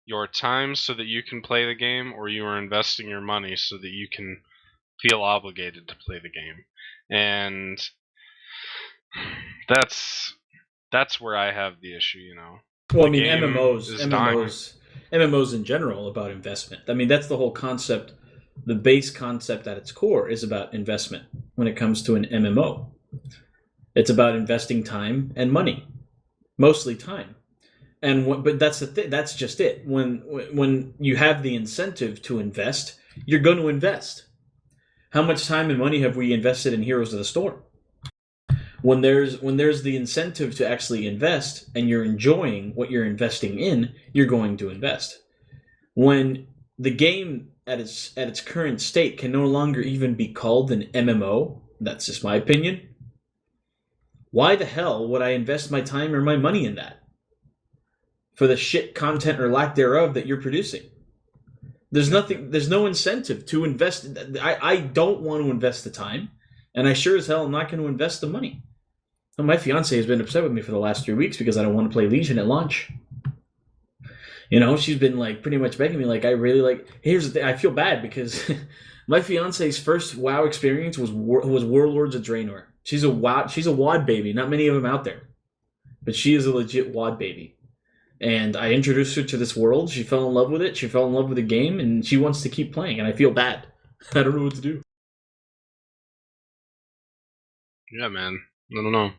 your time so that you can play the game, or you are investing your money so that you can feel obligated to play the game. And that's where I have the issue, you know. Well, I The mean, game MMOs, is dying. MMOs in general about investment. I mean, that's the whole concept. The base concept at its core is about investment. When it comes to an MMO, it's about investing time and money, mostly time. But that's the that's just it. When you have the incentive to invest, you're going to invest. How much time and money have we invested in Heroes of the Storm? When there's the incentive to actually invest and you're enjoying what you're investing in, you're going to invest. When the game at its current state can no longer even be called an MMO, that's just my opinion. Why the hell would I invest my time or my money in that? For the shit content or lack thereof that you're producing. There's no incentive to invest. I don't want to invest the time, and I sure as hell am not going to invest the money. Well, my fiance has been upset with me for the last 3 weeks because I don't want to play Legion at launch. She's been like pretty much begging me, like, I really like. Here's the thing, I feel bad because my fiance's first WoW experience was Warlords of Draenor. She's a WoD baby. Not many of them out there, but she is a legit WoD baby. And I introduced her to this world. She fell in love with it. She fell in love with the game, and she wants to keep playing. And I feel bad. I don't know what to do. Yeah, man. I don't know.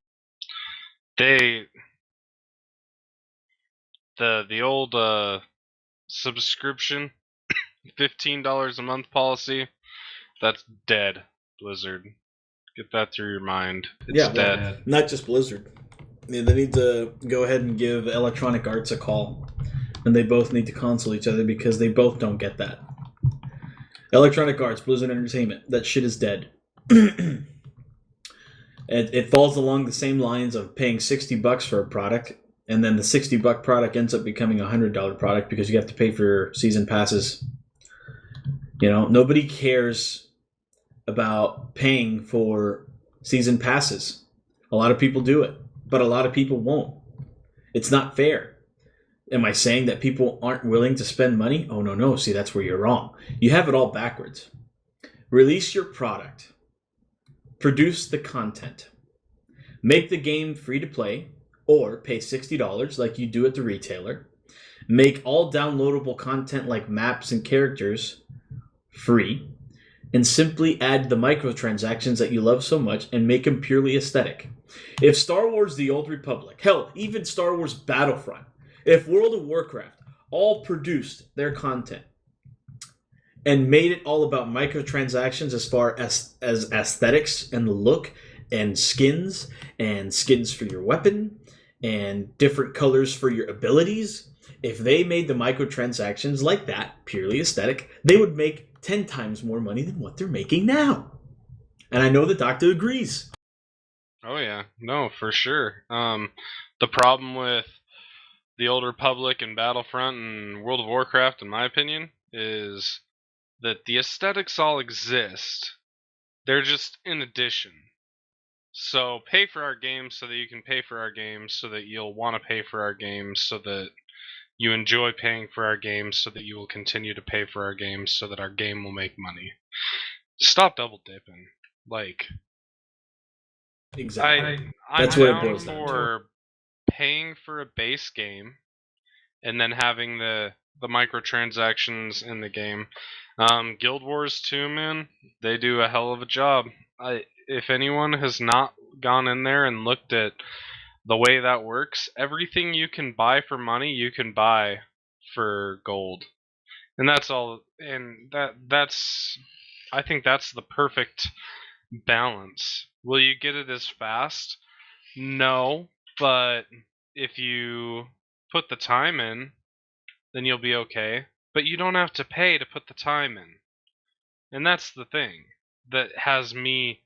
The old subscription, $15 a month policy, that's dead, Blizzard. Get that through your mind. It's dead. Not just Blizzard. They need to go ahead and give Electronic Arts a call. And they both need to console each other because they both don't get that. Electronic Arts, Blizzard Entertainment, that shit is dead. It falls along the same lines of paying $60 for a product, and then the $60 product ends up becoming a $100 product because you have to pay for season passes. Nobody cares about paying for season passes. A lot of people do it, but a lot of people won't. It's not fair. Am I saying that people aren't willing to spend money? Oh, no. See, that's where you're wrong. You have it all backwards. Release your product. Produce the content. Make the game free to play, or pay $60 like you do at the retailer. Make all downloadable content like maps and characters free, and simply add the microtransactions that you love so much and make them purely aesthetic. If Star Wars The Old Republic, hell, even Star Wars Battlefront, if World of Warcraft all produced their content and made it all about microtransactions as far as aesthetics and the look and skins for your weapon and different colors for your abilities, if they made the microtransactions like that, purely aesthetic, they would make 10 times more money than what they're making now. And I know the Doctor agrees. Oh yeah, no, for sure. The problem with the Old Republic and Battlefront and World of Warcraft, in my opinion, is that the aesthetics all exist. They're just in addition. So pay for our games so that you can pay for our games, so that you'll want to pay for our games, so that you enjoy paying for our games, so that you will continue to pay for our games, so that our game will make money. Stop double dipping. Like, Exactly. I'm That's what it down boils down to. for paying for a base game and then having the microtransactions in the game. Guild Wars 2, man, they do a hell of a job. If anyone has not gone in there and looked at the way that works, everything you can buy for money, you can buy for gold. And that's all. And that's I think that's the perfect balance. Will you get it as fast? No, but if you put the time in, then you'll be okay. But you don't have to pay to put the time in. And that's the thing that has me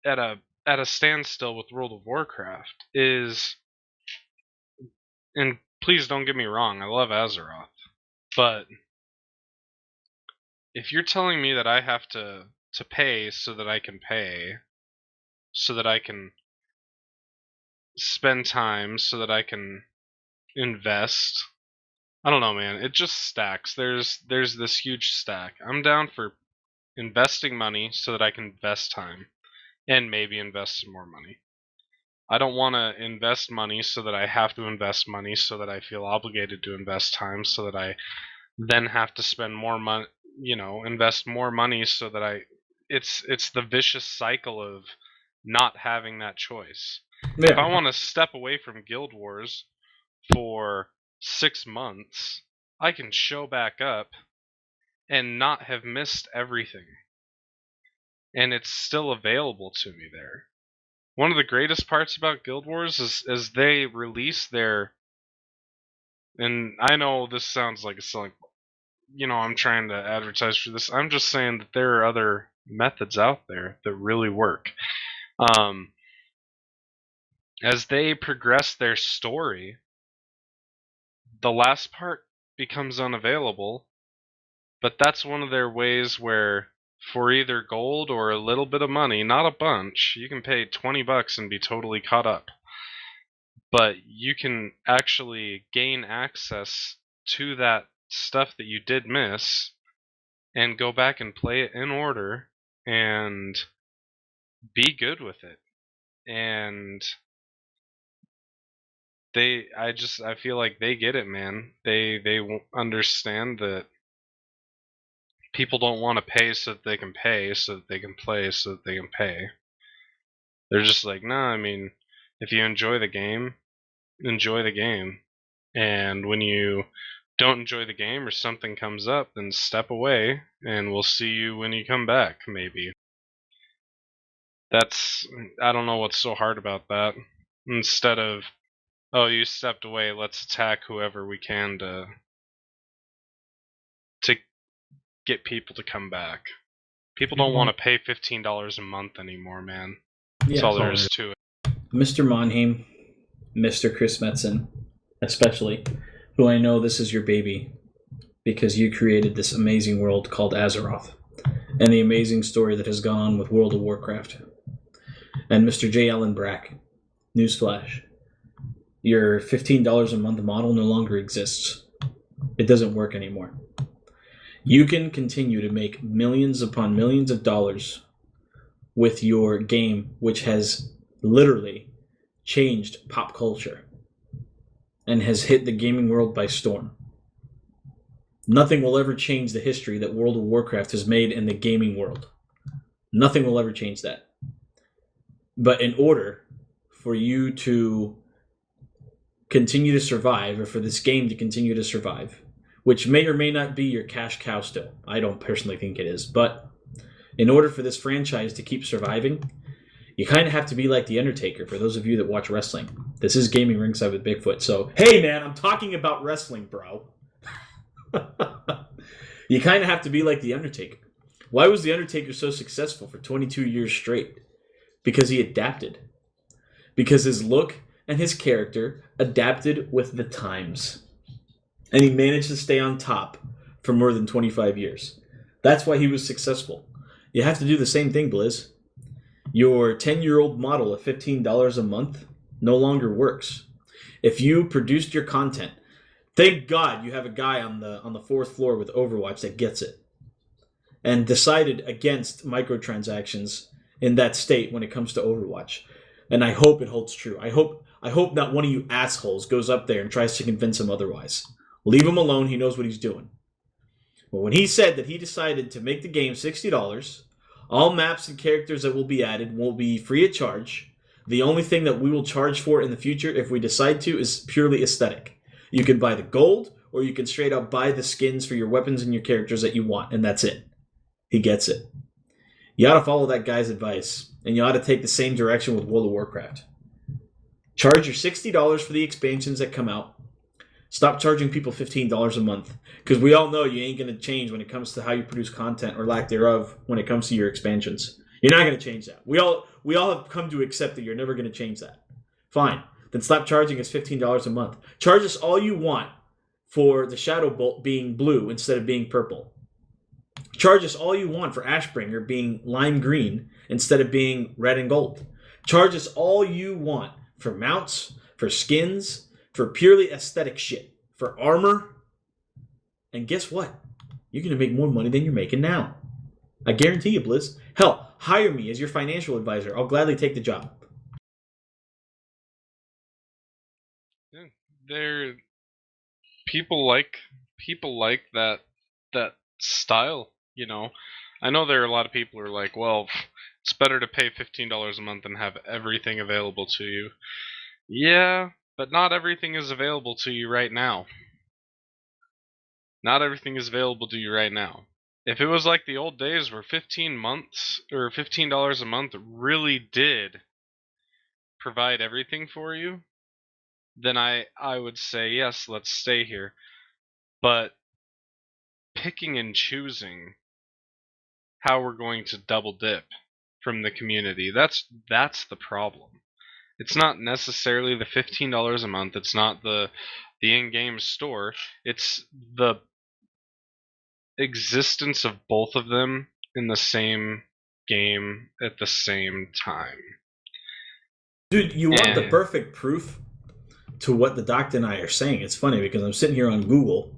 at a standstill with World of Warcraft is, and please don't get me wrong, I love Azeroth, but if you're telling me that I have to pay so that I can pay, so that I can spend time, so that I can invest, I don't know, man. It just stacks. There's this huge stack. I'm down for investing money so that I can invest time and maybe invest some more money. I don't want to invest money so that I have to invest money, so that I feel obligated to invest time, so that I then have to spend more money, invest more money, so that it's the vicious cycle of not having that choice. Yeah. If I want to step away from Guild Wars for 6 months, I can show back up and not have missed everything. And it's still available to me there. One of the greatest parts about Guild Wars is they release their, and I know this sounds like it's like, I'm trying to advertise for this. I'm just saying that there are other methods out there that really work. As they progress their story, the last part becomes unavailable, but that's one of their ways where for either gold or a little bit of money, not a bunch, you can pay $20 and be totally caught up. But you can actually gain access to that stuff that you did miss and go back and play it in order and be good with it. And I feel like they get it, man. They understand that people don't want to pay so that they can pay, so that they can play, so that they can pay. They're just like, nah, I mean, if you enjoy the game, enjoy the game. And when you don't enjoy the game or something comes up, then step away and we'll see you when you come back, maybe. I don't know what's so hard about that. Instead of, oh, you stepped away, let's attack whoever we can to get people to come back. People don't want to pay $15 a month anymore, man. That's all there is to it. Mr. Monheim, Mr. Chris Metzen, especially, who I know this is your baby because you created this amazing world called Azeroth and the amazing story that has gone on with World of Warcraft. And Mr. J. Allen Brack, newsflash, your $15 a month model no longer exists. It doesn't work anymore. You can continue to make millions upon millions of dollars with your game, which has literally changed pop culture and has hit the gaming world by storm. Nothing will ever change the history that World of Warcraft has made in the gaming world. Nothing will ever change that. But in order for you to continue to survive, or for this game to continue to survive, which may or may not be your cash cow still, I don't personally think it is, but in order for this franchise to keep surviving, you kind of have to be like The Undertaker, for those of you that watch wrestling. This is Gaming Ringside with Bigfoot, so, hey man, I'm talking about wrestling, bro. You kind of have to be like The Undertaker. Why was The Undertaker so successful for 22 years straight? Because he adapted. Because his look and his character adapted with the times. And he managed to stay on top for more than 25 years. That's why he was successful. You have to do the same thing, Blizz. Your 10-year-old model of $15 a month no longer works. If you produced your content, thank God you have a guy on the fourth floor with Overwatch that gets it and decided against microtransactions in that state when it comes to Overwatch. And I hope it holds true. I hope not one of you assholes goes up there and tries to convince him otherwise. Leave him alone. He knows what he's doing. But when he said that he decided to make the game $60, all maps and characters that will be added will be free of charge. The only thing that we will charge for in the future, if we decide to, is purely aesthetic. You can buy the gold, or you can straight up buy the skins for your weapons and your characters that you want, and that's it. He gets it. You ought to follow that guy's advice, and you ought to take the same direction with World of Warcraft. Charge your $60 for the expansions that come out. Stop charging people $15 a month, because we all know you ain't going to change when it comes to how you produce content, or lack thereof, when it comes to your expansions. You're not going to change that. We all have come to accept that you're never going to change that. Fine. Then stop charging us $15 a month. Charge us all you want for the Shadow Bolt being blue instead of being purple. Charge us all you want for Ashbringer being lime green instead of being red and gold. Charge us all you want for mounts, for skins, for purely aesthetic shit, for armor. And guess what? You're going to make more money than you're making now. I guarantee you, Blizz. Hell, hire me as your financial advisor. I'll gladly take the job. They're people like that style, you know. I know there are a lot of people who are like, well, it's better to pay $15 a month and have everything available to you. Yeah, but not everything is available to you right now. Not everything is available to you right now. If it was like the old days where 15 months or $15 a month really did provide everything for you, then I would say yes, let's stay here. But picking and choosing how we're going to double dip from the community, that's the problem. It's not necessarily the $15 a month, it's not the in-game store, it's the existence of both of them in the same game at the same time. Dude, you want the perfect proof to what the Docta and I are saying. It's funny because I'm sitting here on Google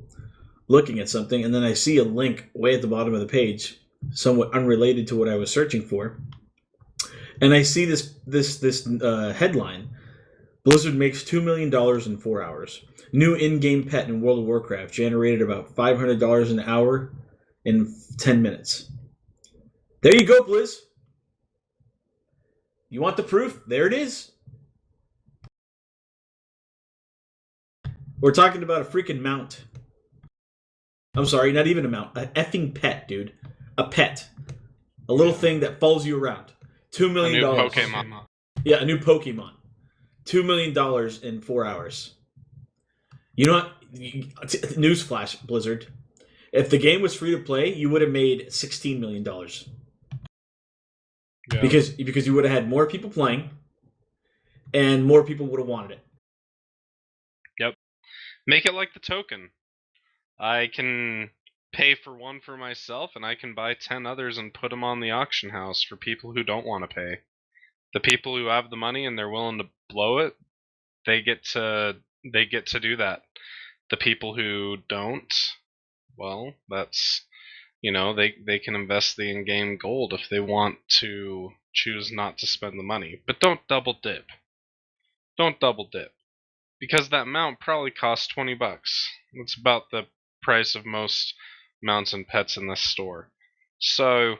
looking at something, and then I see a link way at the bottom of the page, somewhat unrelated to what I was searching for, and I see this headline: Blizzard makes $2 million in 4 hours. New in-game pet in World of Warcraft generated about $500 an hour in 10 minutes. There you go, Blizz. You want the proof? There it is. We're talking about a freaking mount. I'm sorry, not even a mount. An effing pet, dude. A pet. A little thing that follows you around. $2 million. A new Pokemon. Yeah, a new Pokemon. $2 million in 4 hours. You know what? Newsflash, Blizzard. If the game was free to play, you would have made $16 million. Yeah. Because you would have had more people playing, and more people would have wanted it. Yep. Make it like the token. I can pay for one for myself, and I can buy 10 others and put them on the auction house for people who don't want to pay. The people who have the money and they're willing to blow it, they get to do that. The people who don't, well, that's, you know, they can invest the in-game gold if they want to choose not to spend the money. But don't double dip. Don't double dip. Because that mount probably costs $20. That's about the price of most mounts and pets in this store. So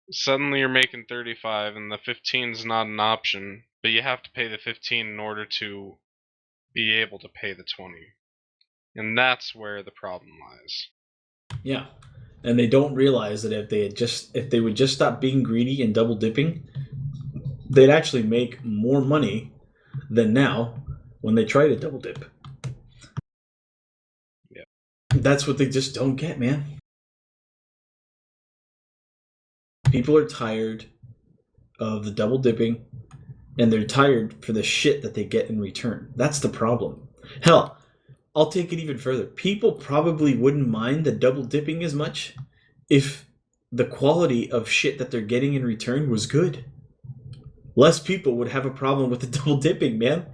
suddenly you're making 35 and the 15 is not an option, but you have to pay the 15 in order to be able to pay the 20. And that's where the problem lies. Yeah. And they don't realize that if they would just stop being greedy and double dipping, they'd actually make more money than now when they try to double dip. Yeah. That's what they just don't get, man. People are tired of the double dipping, and they're tired for the shit that they get in return. That's the problem. Hell, I'll take it even further. People probably wouldn't mind the double dipping as much if the quality of shit that they're getting in return was good. Less people would have a problem with the double dipping, man.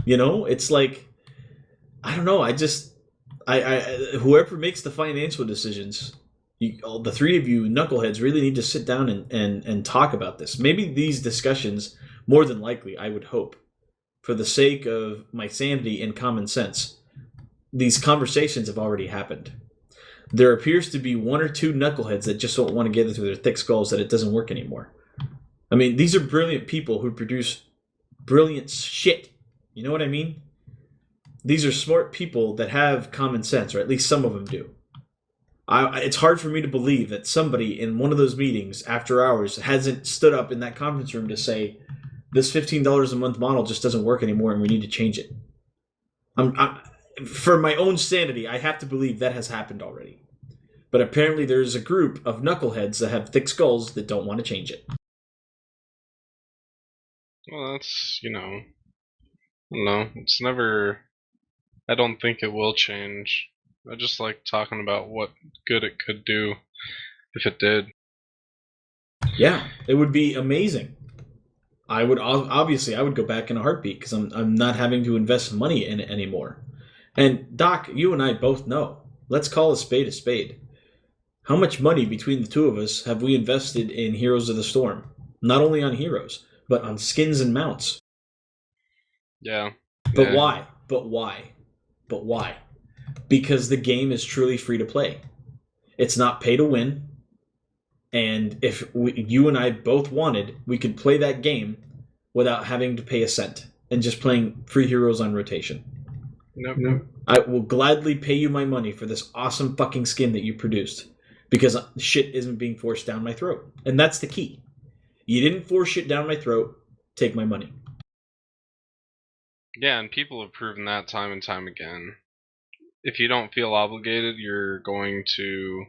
You know, it's like, I don't know. I whoever makes the financial decisions, the three of you knuckleheads really need to sit down and talk about this. Maybe these discussions, more than likely, I would hope, for the sake of my sanity and common sense, these conversations have already happened. There appears to be one or two knuckleheads that just don't want to get it through their thick skulls that it doesn't work anymore. I mean, these are brilliant people who produce brilliant shit. You know what I mean? These are smart people that have common sense, or at least some of them do. It's hard for me to believe that somebody in one of those meetings after hours hasn't stood up in that conference room to say, this $15 a month model just doesn't work anymore and we need to change it. For my own sanity, I have to believe that has happened already. But apparently there's a group of knuckleheads that have thick skulls that don't want to change it. Well, that's, no, it's never, I don't think it will change. I just like talking about what good it could do if it did. Yeah, it would be amazing. I would go back in a heartbeat because I'm not having to invest money in it anymore. And Doc, you and I both know. Let's call a spade a spade. How much money between the two of us have we invested in Heroes of the Storm? Not only on heroes, but on skins and mounts. Yeah. But Yeah. why? But why? But why? Because the game is truly free to play. It's not pay to win. And if you and I both wanted, we could play that game without having to pay a cent and just playing free heroes on rotation. Nope. I will gladly pay you my money for this awesome fucking skin that you produced because shit isn't being forced down my throat. And that's the key. You didn't force shit down my throat, take my money. Yeah, and people have proven that time and time again. If you don't feel obligated, you're going to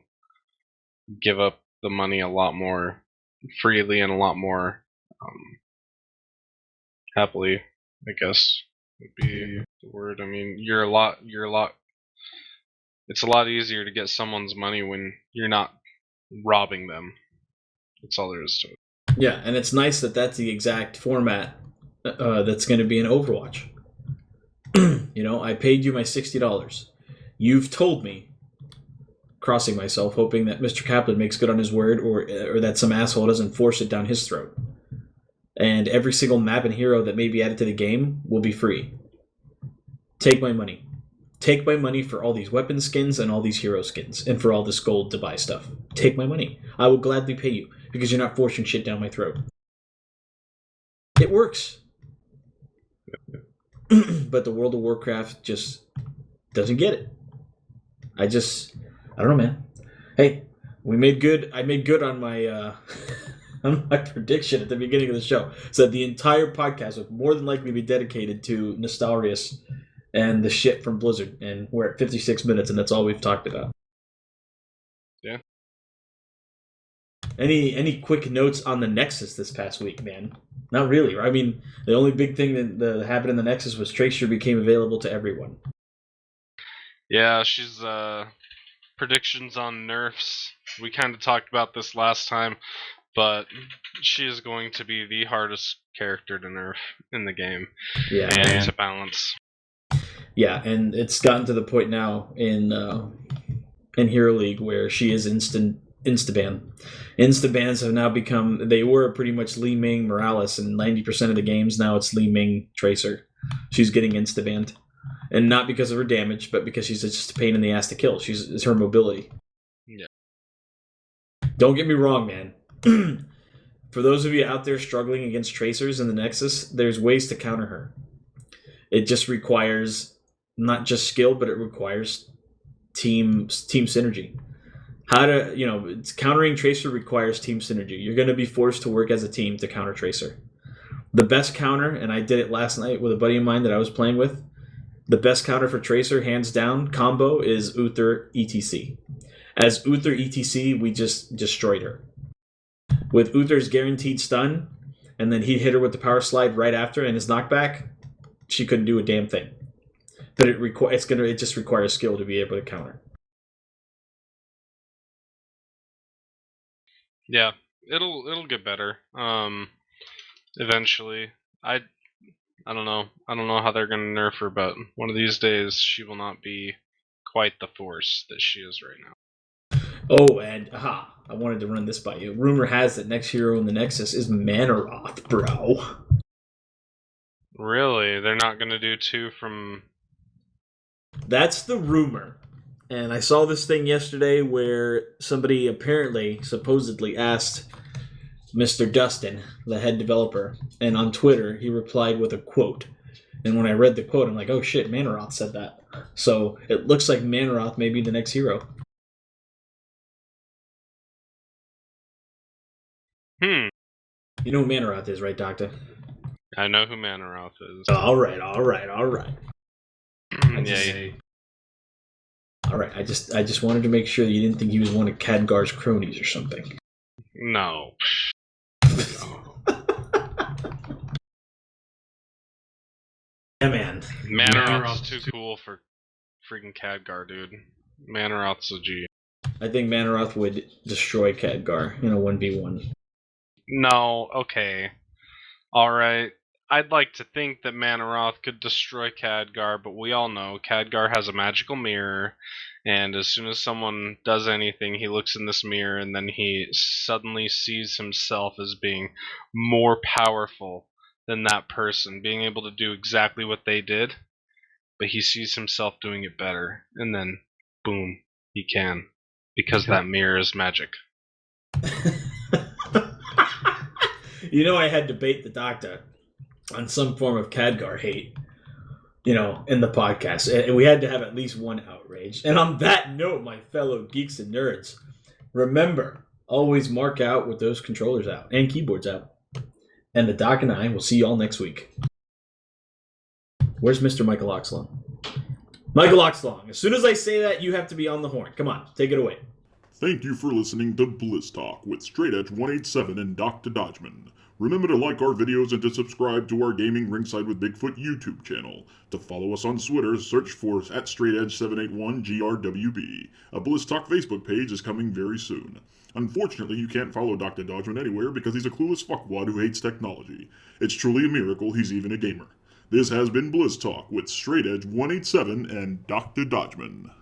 give up the money a lot more freely and a lot more happily, I guess would be the word. I mean, it's a lot easier to get someone's money when you're not robbing them. That's all there is to it. Yeah, and it's nice that that's the exact format that's going to be in Overwatch. I paid you my $60. You've told me, crossing myself, hoping that Mr. Kaplan makes good on his word or that some asshole doesn't force it down his throat. And every single map and hero that may be added to the game will be free. Take my money. Take my money for all these weapon skins and all these hero skins and for all this gold to buy stuff. Take my money. I will gladly pay you because you're not forcing shit down my throat. It works. But the World of Warcraft just doesn't get it. I don't know, man. Hey, I made good on my on my prediction at the beginning of the show. Said the entire podcast would more than likely be dedicated to Nostalrius and the shit from Blizzard, and we're at 56 minutes, and that's all we've talked about. Yeah. Any quick notes on the Nexus this past week, man? Not really. I mean, the only big thing that happened in the Nexus was Tracer became available to everyone. Yeah, she's predictions on nerfs. We kind of talked about this last time, but she is going to be the hardest character to nerf in the game. Yeah, and to balance. Yeah, and it's gotten to the point now in Hero League where she is instaban. Instabans have now become, they were pretty much Li Ming Morales in 90% of the games. Now it's Li Ming Tracer. She's getting instabanned. And not because of her damage, but because she's just a pain in the ass to kill. It's her mobility. Yeah. Don't get me wrong, man. For those of you out there struggling against Tracers in the Nexus, there's ways to counter her. It just requires not just skill, but it requires team synergy. Countering Tracer requires team synergy. You're going to be forced to work as a team to counter Tracer. The best counter, and I did it last night with a buddy of mine that I was playing with, the best counter for Tracer, hands down, combo is Uther ETC. As Uther ETC, we just destroyed her. With Uther's guaranteed stun, and then he'd hit her with the power slide right after and his knockback, she couldn't do a damn thing. But it just requires skill to be able to counter. Yeah, it'll get better. Eventually. I don't know. I don't know how they're gonna nerf her, but one of these days she will not be quite the force that she is right now. Oh, and I wanted to run this by you. Rumor has that next hero in the Nexus is Manaroth, bro. Really? They're not gonna do two from... That's the rumor. And I saw this thing yesterday where somebody supposedly asked Mr. Dustin, the head developer, and on Twitter he replied with a quote. And when I read the quote, I'm like, oh shit, Manaroth said that. So it looks like Manaroth may be the next hero. You know who Manaroth is, right, Doctor? I know who Manaroth is. All right. Yeah. All right, I just wanted to make sure that you didn't think he was one of Khadgar's cronies or something. No. Yeah, man. Manaroth's too cool for freaking Khadgar, dude. Manaroth's a G. I think Manaroth would destroy Khadgar in a 1v1. No, okay. Alright. I'd like to think that Manaroth could destroy Khadgar, but we all know Khadgar has a magical mirror, and as soon as someone does anything, he looks in this mirror and then he suddenly sees himself as being more powerful than that person being able to do exactly what they did, but he sees himself doing it better, and then boom, he can, because that mirror is magic. You know, I had debate the Doctor on some form of Khadgar hate, you know, in the podcast, and we had to have at least one outrage. And on that note, my fellow geeks and nerds, remember, always mark out with those controllers out and keyboards out. And the Doc and I will see you all next week. Where's Mr. Michael Oxlong? Michael Oxlong, as soon as I say that, you have to be on the horn. Come on, take it away. Thank you for listening to Blizz Talk with Straight Edge 187 and Docta Dodgeman. Remember to like our videos and to subscribe to our Gaming Ringside with Bigfoot YouTube channel. To follow us on Twitter, search for @StraightEdge781GRWB. A Blizz Talk Facebook page is coming very soon. Unfortunately, you can't follow Dr. Dodgeman anywhere because he's a clueless fuckwad who hates technology. It's truly a miracle he's even a gamer. This has been Blizz Talk with Straight Edge 187 and Dr. Dodgeman.